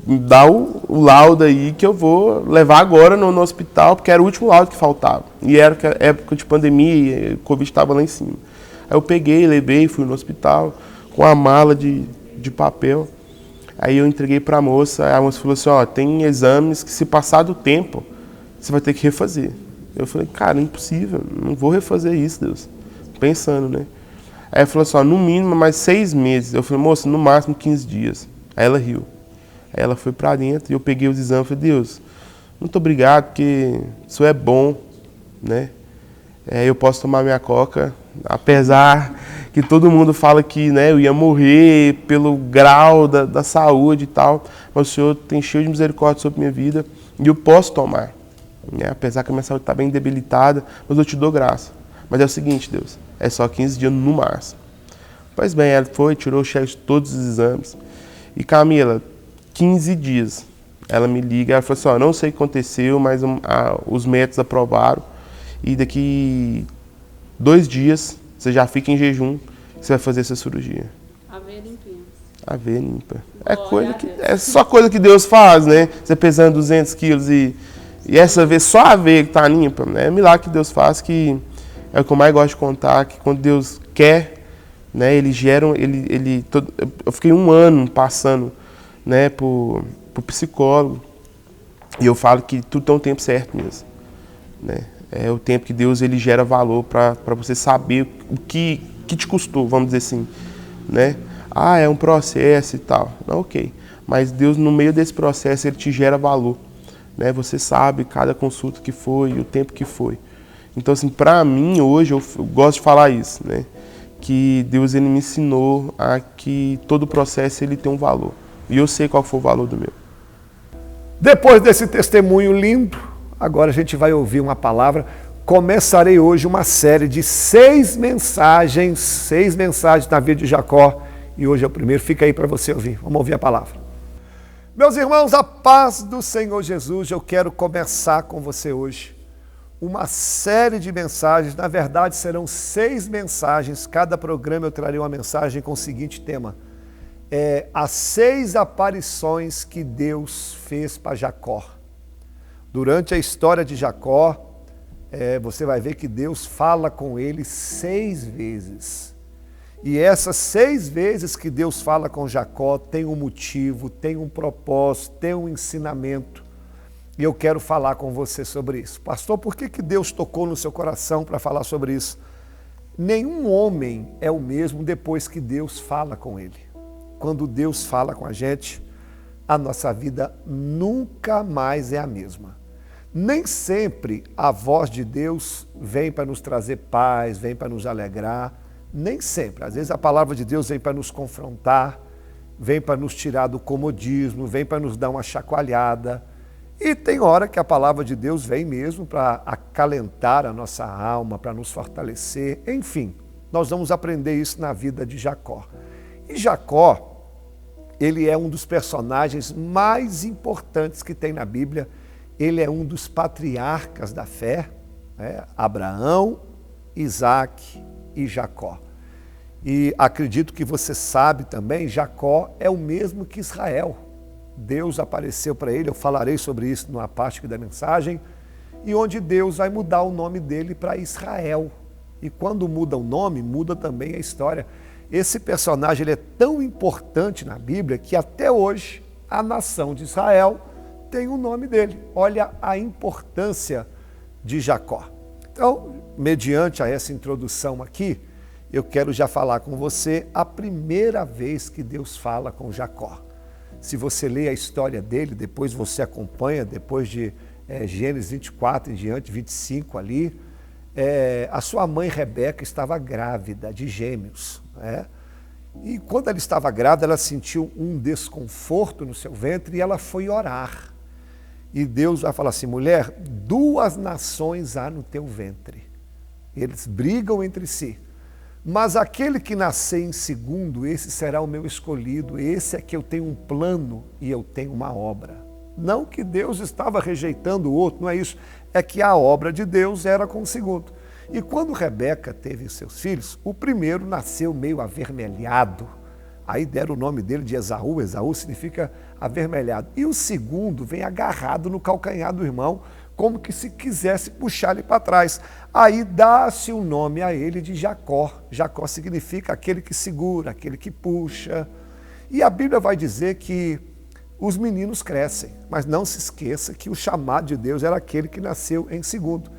dá o laudo aí que eu vou levar agora no hospital, porque era o último laudo que faltava. E era época de pandemia, o Covid estava lá em cima. Aí eu peguei, levei, fui no hospital com a mala de papel. Aí eu entreguei para a moça falou assim, tem exames que se passar do tempo, você vai ter que refazer. Eu falei, cara, impossível, não vou refazer isso, Deus. Pensando, né? Aí ela falou assim, no mínimo mais 6 meses. Eu falei, moça, no máximo 15 dias. Aí ela riu. Aí ela foi pra dentro e eu peguei os exames e falei, Deus, muito obrigado, porque isso é bom, né? Eu posso tomar minha coca, apesar que todo mundo fala que, né, eu ia morrer pelo grau da saúde e tal, mas o Senhor tem cheio de misericórdia sobre a minha vida e eu posso tomar. Né? Apesar que a minha saúde está bem debilitada, mas eu te dou graça. Mas é o seguinte, Deus, é só 15 dias no máximo. Pois bem, ela foi, tirou o cheque de todos os exames. E Camila, 15 dias, ela me liga, ela falou assim, não sei o que aconteceu, mas os médicos aprovaram. E daqui 2 dias, você já fica em jejum, você vai fazer essa cirurgia. A veia limpinha. A veia limpa. É só coisa que Deus faz, né? Você pesando 200 quilos e essa vez só a veia que está limpa, né? É milagre que Deus faz, que é o que eu mais gosto de contar, que quando Deus quer, né, ele gera, eu fiquei 1 ano passando, né, por psicólogo, e eu falo que tudo tem um tempo certo mesmo, né? É o tempo que Deus ele gera valor para você saber o que te custou, vamos dizer assim, né? É um processo e tal, não, ok, mas Deus no meio desse processo ele te gera valor. Né, você sabe cada consulta que foi, o tempo que foi. Então, assim, para mim, hoje, eu gosto de falar isso, né? Que Deus ele me ensinou a que todo processo ele tem um valor. E eu sei qual foi o valor do meu. Depois desse testemunho lindo, agora a gente vai ouvir uma palavra. Começarei hoje uma série de 6 mensagens na vida de Jacó. E hoje é o primeiro, fica aí para você ouvir. Vamos ouvir a palavra. Meus irmãos, a paz do Senhor Jesus, eu quero começar com você hoje uma série de mensagens, na verdade serão 6 mensagens, cada programa eu trarei uma mensagem com o seguinte tema, as 6 aparições que Deus fez para Jacó. Durante a história de Jacó, você vai ver que Deus fala com ele 6 vezes. E essas 6 vezes que Deus fala com Jacó tem um motivo, tem um propósito, tem um ensinamento. E eu quero falar com você sobre isso. Pastor, por que Deus tocou no seu coração para falar sobre isso? Nenhum homem é o mesmo depois que Deus fala com ele. Quando Deus fala com a gente, a nossa vida nunca mais é a mesma. Nem sempre a voz de Deus vem para nos trazer paz, vem para nos alegrar. Nem sempre. Às vezes a palavra de Deus vem para nos confrontar, vem para nos tirar do comodismo, vem para nos dar uma chacoalhada. E tem hora que a palavra de Deus vem mesmo para acalentar a nossa alma, para nos fortalecer. Enfim, nós vamos aprender isso na vida de Jacó. E Jacó, ele é um dos personagens mais importantes que tem na Bíblia. Ele é um dos patriarcas da fé, né? Abraão, Isaac e Jacó. E acredito que você sabe também, Jacó é o mesmo que Israel. Deus apareceu para ele, eu falarei sobre isso numa parte aqui da mensagem, e onde Deus vai mudar o nome dele para Israel. E quando muda o nome, muda também a história. Esse personagem ele é tão importante na Bíblia que até hoje a nação de Israel tem o nome dele. Olha a importância de Jacó. Então, mediante a essa introdução aqui, eu quero já falar com você a primeira vez que Deus fala com Jacó. Se você lê a história dele, depois você acompanha, depois de Gênesis 24 em diante, 25 ali, a sua mãe Rebeca estava grávida de gêmeos. E quando ela estava grávida, ela sentiu um desconforto no seu ventre e ela foi orar. E Deus vai falar assim, mulher, 2 nações há no teu ventre. Eles brigam entre si. Mas aquele que nascer em segundo, esse será o meu escolhido. Esse é que eu tenho um plano e eu tenho uma obra. Não que Deus estava rejeitando o outro, não é isso. É que a obra de Deus era com o segundo. E quando Rebeca teve seus filhos, o primeiro nasceu meio avermelhado. Aí deram o nome dele de Esaú. Esaú significa avermelhado. E o segundo vem agarrado no calcanhar do irmão, como que se quisesse puxar ele para trás. Aí dá-se o nome a ele de Jacó. Jacó significa aquele que segura, aquele que puxa. E a Bíblia vai dizer que os meninos crescem, mas não se esqueça que o chamado de Deus era aquele que nasceu em segundo.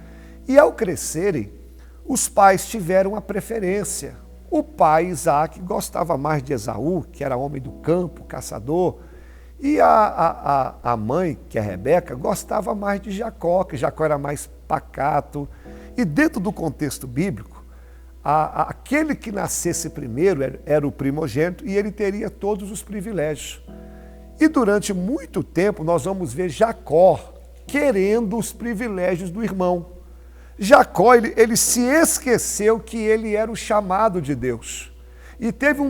E ao crescerem, os pais tiveram uma preferência. O pai, Isaac, gostava mais de Esaú, que era homem do campo, caçador, e a mãe, que é Rebeca, gostava mais de Jacó, que Jacó era mais pacato. E dentro do contexto bíblico, aquele que nascesse primeiro era o primogênito e ele teria todos os privilégios. E durante muito tempo nós vamos ver Jacó querendo os privilégios do irmão. Jacó, ele se esqueceu que ele era o chamado de Deus. E teve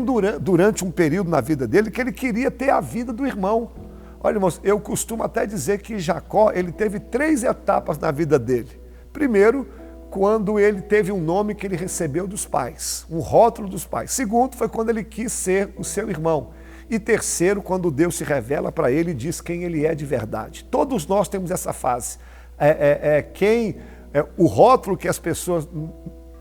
durante um período na vida dele que ele queria ter a vida do irmão. Olha, irmãos, eu costumo até dizer que Jacó, ele teve 3 etapas na vida dele. Primeiro, quando ele teve um nome que ele recebeu dos pais, um rótulo dos pais. Segundo, foi quando ele quis ser o seu irmão. E terceiro, quando Deus se revela para ele e diz quem ele é de verdade. Todos nós temos essa fase. O rótulo que as pessoas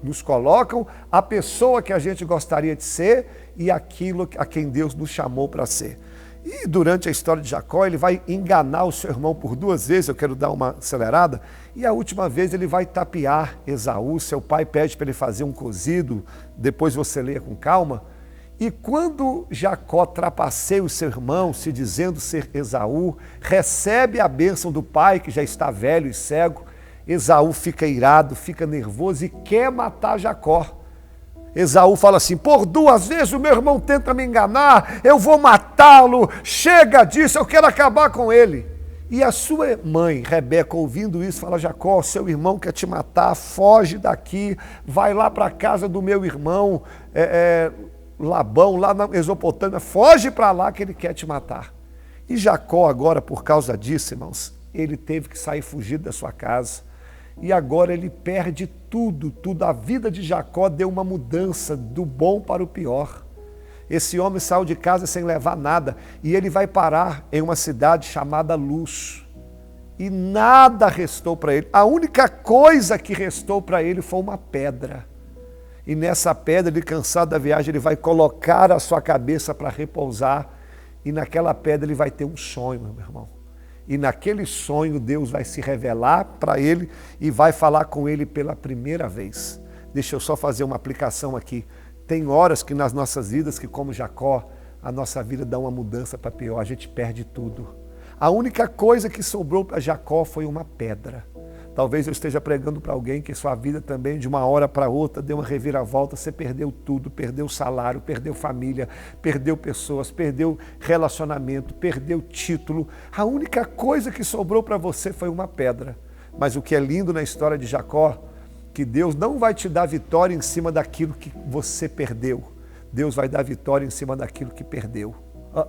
nos colocam, a pessoa que a gente gostaria de ser e aquilo a quem Deus nos chamou para ser. E durante a história de Jacó, ele vai enganar o seu irmão por 2 vezes, eu quero dar uma acelerada, e a última vez ele vai tapear Esaú, seu pai pede para ele fazer um cozido, depois você leia com calma. E quando Jacó trapaceia o seu irmão, se dizendo ser Esaú, recebe a bênção do pai, que já está velho e cego, Esaú fica irado, fica nervoso e quer matar Jacó. Esaú fala assim, por 2 vezes o meu irmão tenta me enganar, eu vou matá-lo, chega disso, eu quero acabar com ele. E a sua mãe, Rebeca, ouvindo isso, fala, Jacó, seu irmão quer te matar, foge daqui, vai lá para a casa do meu irmão, Labão, lá na Mesopotâmia, foge para lá que ele quer te matar. E Jacó agora, por causa disso, irmãos, ele teve que sair fugido da sua casa. E agora ele perde tudo. A vida de Jacó deu uma mudança do bom para o pior. Esse homem saiu de casa sem levar nada e ele vai parar em uma cidade chamada Luz. E nada restou para ele. A única coisa que restou para ele foi uma pedra. E nessa pedra, ele cansado da viagem, ele vai colocar a sua cabeça para repousar. E naquela pedra ele vai ter um sonho, meu irmão. E naquele sonho Deus vai se revelar para ele e vai falar com ele pela primeira vez. Deixa eu só fazer uma aplicação aqui. Tem horas que nas nossas vidas, que como Jacó, a nossa vida dá uma mudança para pior, a gente perde tudo. A única coisa que sobrou para Jacó foi uma pedra. Talvez eu esteja pregando para alguém que sua vida também, de uma hora para outra, deu uma reviravolta, você perdeu tudo, perdeu salário, perdeu família, perdeu pessoas, perdeu relacionamento, perdeu título. A única coisa que sobrou para você foi uma pedra. Mas o que é lindo na história de Jacó, que Deus não vai te dar vitória em cima daquilo que você perdeu. Deus vai dar vitória em cima daquilo que perdeu.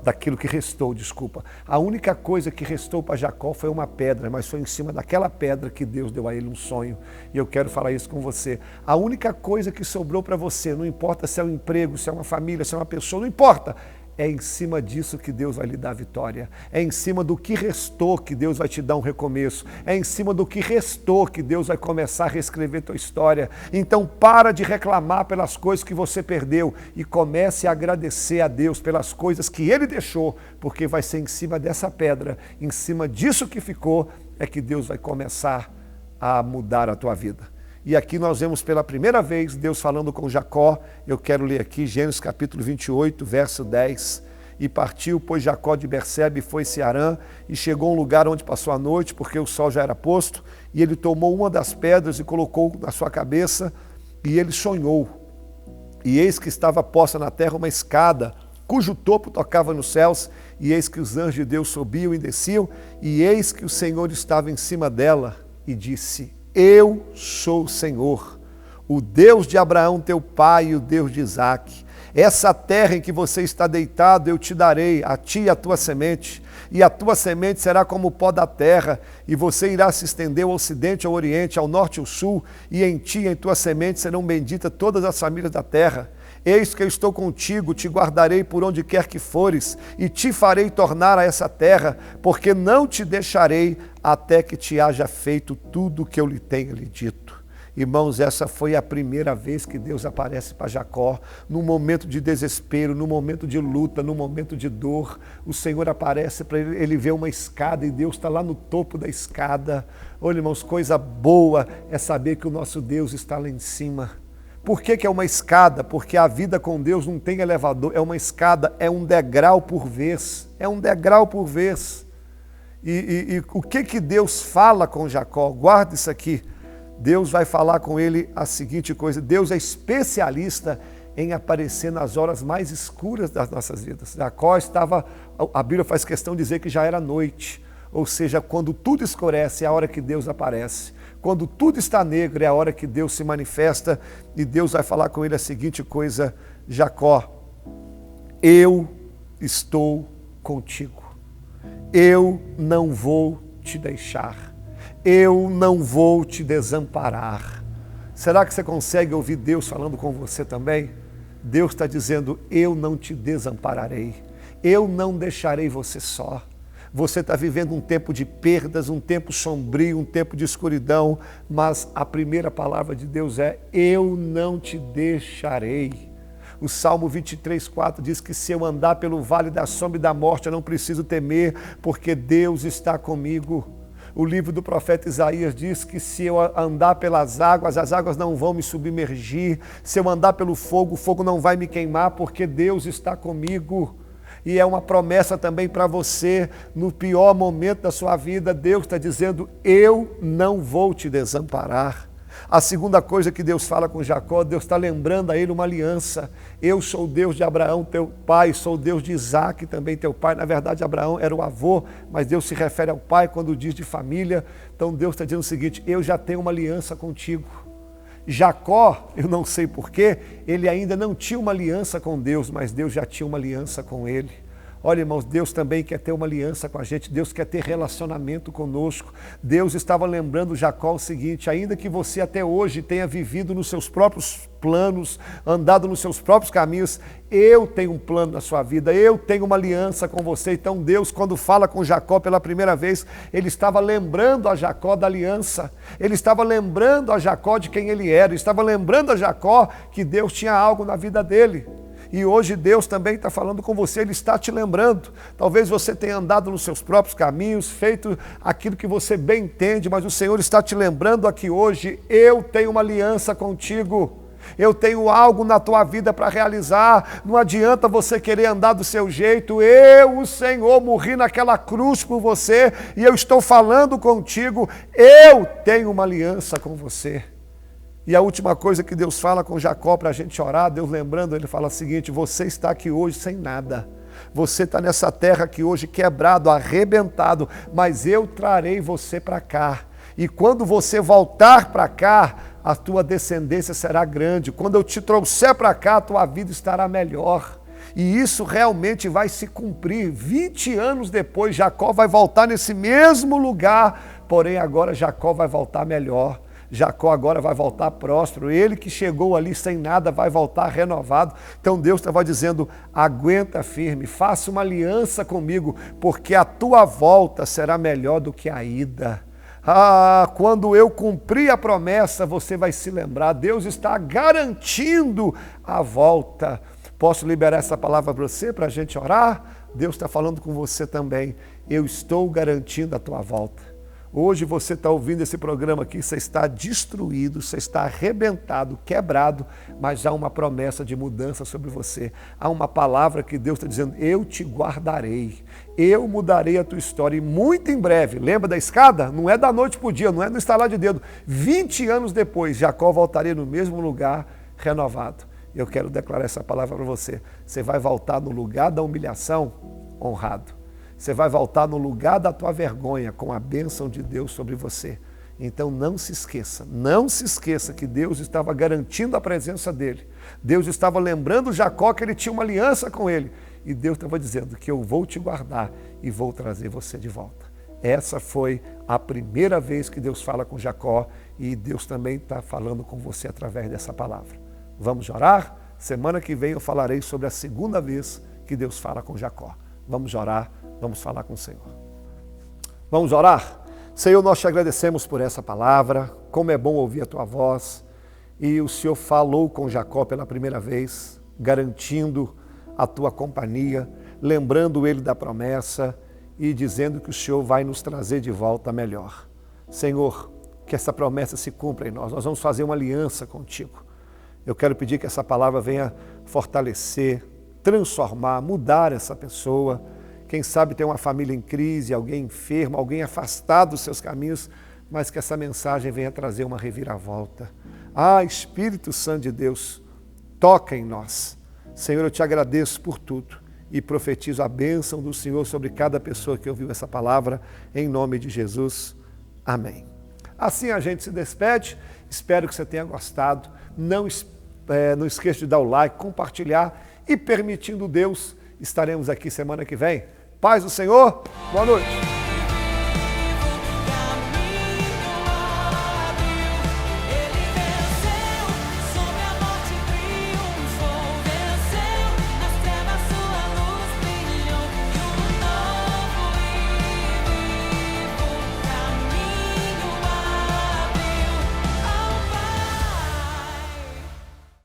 daquilo que restou, desculpa. A única coisa que restou para Jacó foi uma pedra, mas foi em cima daquela pedra que Deus deu a ele um sonho. E eu quero falar isso com você. A única coisa que sobrou para você, não importa se é um emprego, se é uma família, se é uma pessoa, não importa. É em cima disso que Deus vai lhe dar a vitória. É em cima do que restou que Deus vai te dar um recomeço. É em cima do que restou que Deus vai começar a reescrever tua história. Então para de reclamar pelas coisas que você perdeu e comece a agradecer a Deus pelas coisas que Ele deixou, porque vai ser em cima dessa pedra, em cima disso que ficou, é que Deus vai começar a mudar a tua vida. E aqui nós vemos pela primeira vez Deus falando com Jacó. Eu quero ler aqui Gênesis capítulo 28, verso 10. E partiu, pois Jacó de Bersebe foi-se a Harã, e chegou a um lugar onde passou a noite, porque o sol já era posto, e ele tomou uma das pedras e colocou na sua cabeça, e ele sonhou. E eis que estava posta na terra uma escada, cujo topo tocava nos céus, e eis que os anjos de Deus subiam e desciam, e eis que o Senhor estava em cima dela, e disse: Eu sou o Senhor, o Deus de Abraão teu pai e o Deus de Isaque. Essa terra em que você está deitado eu te darei, a ti e a tua semente, e a tua semente será como o pó da terra, e você irá se estender ao ocidente, ao oriente, ao norte e ao sul, e em ti e em tua semente serão benditas todas as famílias da terra. Eis que eu estou contigo, te guardarei por onde quer que fores, e te farei tornar a essa terra, porque não te deixarei até que te haja feito tudo o que eu lhe tenha lhe dito. Irmãos, essa foi a primeira vez que Deus aparece para Jacó, num momento de desespero, num momento de luta, num momento de dor. O Senhor aparece para ele, ele vê uma escada e Deus está lá no topo da escada. Olha, irmãos, coisa boa é saber que o nosso Deus está lá em cima. Por que é uma escada? Porque a vida com Deus não tem elevador, é uma escada, é um degrau por vez. É um degrau por vez. E o que Deus fala com Jacó? Guarda isso aqui. Deus vai falar com ele a seguinte coisa: Deus é especialista em aparecer nas horas mais escuras das nossas vidas. Jacó estava, a Bíblia faz questão de dizer que já era noite, ou seja, quando tudo escurece é a hora que Deus aparece. Quando tudo está negro é a hora que Deus se manifesta, e Deus vai falar com ele a seguinte coisa: Jacó, eu estou contigo, eu não vou te deixar. Eu não vou te desamparar. Será que você consegue ouvir Deus falando com você também? Deus está dizendo: eu não te desampararei. Eu não deixarei você só. Você está vivendo um tempo de perdas, um tempo sombrio, um tempo de escuridão, mas a primeira palavra de Deus é: eu não te deixarei. O Salmo 23:4 diz que se eu andar pelo vale da sombra e da morte, eu não preciso temer, porque Deus está comigo. O livro do profeta Isaías diz que se eu andar pelas águas, as águas não vão me submergir. Se eu andar pelo fogo, o fogo não vai me queimar, porque Deus está comigo. E é uma promessa também para você, no pior momento da sua vida, Deus está dizendo: eu não vou te desamparar. A segunda coisa que Deus fala com Jacó, Deus está lembrando a ele uma aliança. Eu sou o Deus de Abraão, teu pai, sou o Deus de Isaque, também teu pai. Na verdade, Abraão era o avô, mas Deus se refere ao pai quando diz de família. Então Deus está dizendo o seguinte: eu já tenho uma aliança contigo. Jacó, eu não sei porquê, ele ainda não tinha uma aliança com Deus, mas Deus já tinha uma aliança com ele. Olha, irmãos, Deus também quer ter uma aliança com a gente, Deus quer ter relacionamento conosco. Deus estava lembrando Jacó o seguinte: ainda que você até hoje tenha vivido nos seus próprios planos, andado nos seus próprios caminhos, eu tenho um plano na sua vida, eu tenho uma aliança com você. Então Deus, quando fala com Jacó pela primeira vez, ele estava lembrando a Jacó da aliança, ele estava lembrando a Jacó de quem ele era, estava lembrando a Jacó que Deus tinha algo na vida dele. E hoje Deus também está falando com você, Ele está te lembrando. Talvez você tenha andado nos seus próprios caminhos, feito aquilo que você bem entende, mas o Senhor está te lembrando aqui hoje: eu tenho uma aliança contigo. Eu tenho algo na tua vida para realizar. Não adianta você querer andar do seu jeito. Eu, o Senhor, morri naquela cruz por você e eu estou falando contigo. Eu tenho uma aliança com você. E a última coisa que Deus fala com Jacó para a gente orar, Deus lembrando, ele fala o seguinte: você está aqui hoje sem nada. Você está nessa terra aqui hoje quebrado, arrebentado, mas eu trarei você para cá. E quando você voltar para cá, a tua descendência será grande. Quando eu te trouxer para cá, a tua vida estará melhor. E isso realmente vai se cumprir. 20 anos depois, Jacó vai voltar nesse mesmo lugar, porém agora Jacó vai voltar melhor. Jacó agora vai voltar próspero. Ele que chegou ali sem nada vai voltar renovado. Então Deus estava dizendo, aguenta firme, faça uma aliança comigo, porque a tua volta será melhor do que a ida. Quando eu cumprir a promessa, você vai se lembrar. Deus está garantindo a volta. Posso liberar essa palavra para você, para a gente orar? Deus está falando com você também. Eu estou garantindo a tua volta. Hoje você está ouvindo esse programa aqui, você está destruído, você está arrebentado, quebrado, mas há uma promessa de mudança sobre você. Há uma palavra que Deus está dizendo, eu te guardarei, eu mudarei a tua história. E muito em breve, lembra da escada? Não é da noite para o dia, não é no estalar de dedo. 20 anos depois, Jacó voltaria no mesmo lugar, renovado. Eu quero declarar essa palavra para você. Você vai voltar no lugar da humilhação, honrado. Você vai voltar no lugar da tua vergonha com a bênção de Deus sobre você. Então não se esqueça que Deus estava garantindo a presença dele. Deus estava lembrando Jacó que ele tinha uma aliança com ele. E Deus estava dizendo que eu vou te guardar e vou trazer você de volta. Essa foi a primeira vez que Deus fala com Jacó e Deus também está falando com você através dessa palavra. Vamos orar? Semana que vem eu falarei sobre a segunda vez que Deus fala com Jacó. Vamos orar. Vamos falar com o Senhor. Vamos orar? Senhor, nós te agradecemos por essa palavra, como é bom ouvir a tua voz. E o Senhor falou com Jacó pela primeira vez, garantindo a tua companhia, lembrando ele da promessa e dizendo que o Senhor vai nos trazer de volta melhor. Senhor, que essa promessa se cumpra em nós. Nós vamos fazer uma aliança contigo. Eu quero pedir que essa palavra venha fortalecer, transformar, mudar essa pessoa. Quem sabe tem uma família em crise, alguém enfermo, alguém afastado dos seus caminhos, mas que essa mensagem venha trazer uma reviravolta. Espírito Santo de Deus, toca em nós. Senhor, eu te agradeço por tudo e profetizo a bênção do Senhor sobre cada pessoa que ouviu essa palavra, em nome de Jesus. Amém. Assim a gente se despede, espero que você tenha gostado. Não esqueça de dar o like, compartilhar e, permitindo Deus, estaremos aqui semana que vem. Paz do Senhor, boa noite.